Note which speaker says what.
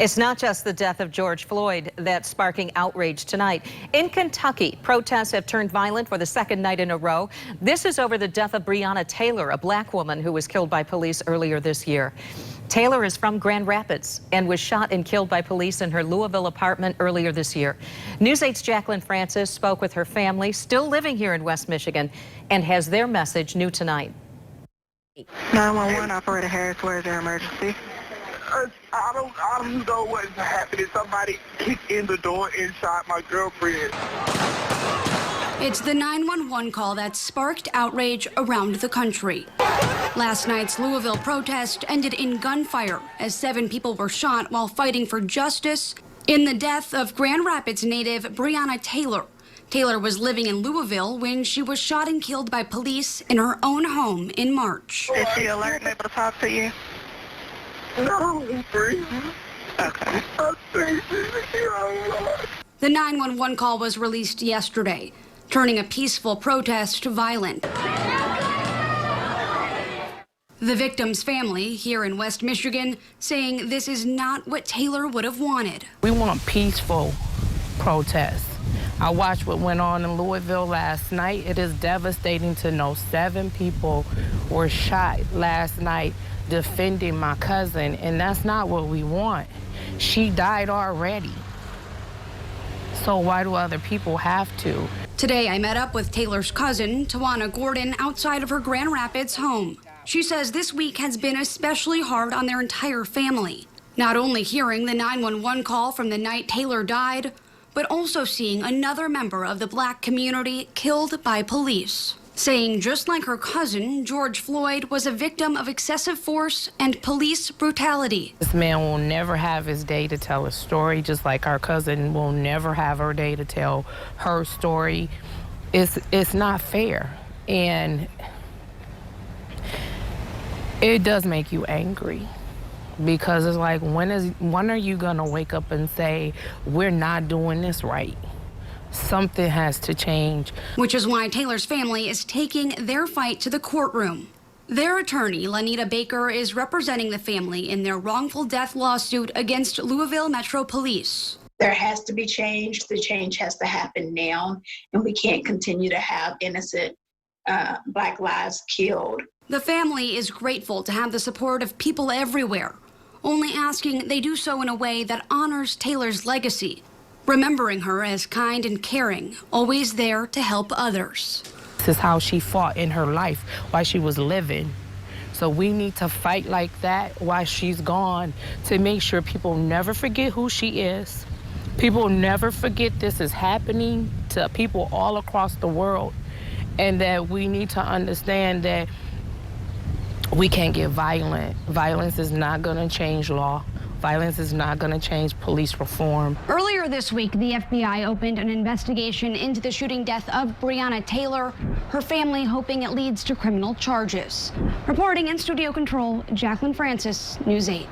Speaker 1: It's not just the death of George Floyd that's sparking outrage tonight. In Kentucky, protests have turned violent for the second night in a row. This is over the death of Breonna Taylor, a black woman who was killed by police earlier this year. Taylor is from Grand Rapids and was shot and killed by police in her Louisville apartment earlier this year. News 8's Jacqueline Francis spoke with her family, still living here in West Michigan, and has their message new tonight.
Speaker 2: 911, Operator Harris, where is your emergency?
Speaker 3: I don't know what's happening. Somebody kicked in the door and shot my girlfriend.
Speaker 4: It's the 911 call that sparked outrage around the country. Last night's Louisville protest ended in gunfire as 7 people were shot while fighting for justice in the death of Grand Rapids native Breonna Taylor. Taylor was living in Louisville when she was shot and killed by police in her own home in March.
Speaker 2: Is she alert and able to talk to you?
Speaker 3: No, I'm free.
Speaker 2: Okay.
Speaker 4: The 911 call was released yesterday, turning a peaceful protest violent. The victim's family here in West Michigan saying this is not what Taylor would have wanted.
Speaker 5: We want peaceful protests. I watched what went on in Louisville last night. It is devastating to know 7 people were shot last night defending my cousin, and that's not what we want. She died already. So why do other people have to?
Speaker 4: Today, I met up with Taylor's cousin, Tawana Gordon, outside of her Grand Rapids home. She says this week has been especially hard on their entire family. Not only hearing the 911 call from the night Taylor died, but also seeing another member of the black community killed by police. Saying just like her cousin, George Floyd was a victim of excessive force and police brutality.
Speaker 5: This man will never have his day to tell a story, just like our cousin will never have her day to tell her story. It's not fair, and it does make you angry. Because it's like, when are you gonna wake up and say, we're not doing this right? Something has to change.
Speaker 4: Which is why Taylor's family is taking their fight to the courtroom. Their attorney, Lanita Baker, is representing the family in their wrongful death lawsuit against Louisville Metro Police.
Speaker 6: There has to be change. The change has to happen now, and we can't continue to have innocent black lives killed.
Speaker 4: The family is grateful to have the support of people everywhere, only asking they do so in a way that honors Taylor's legacy, remembering her as kind and caring, always there to help others.
Speaker 5: This is how she fought in her life while she was living. So we need to fight like that while she's gone to make sure people never forget who she is. People never forget this is happening to people all across the world, and that we need to understand that we can't get violent. Violence is not going to change law. Violence is not going to change police reform.
Speaker 4: Earlier this week, the FBI opened an investigation into the shooting death of Breonna Taylor, her family hoping it leads to criminal charges. Reporting in studio control, Jacqueline Francis, News 8.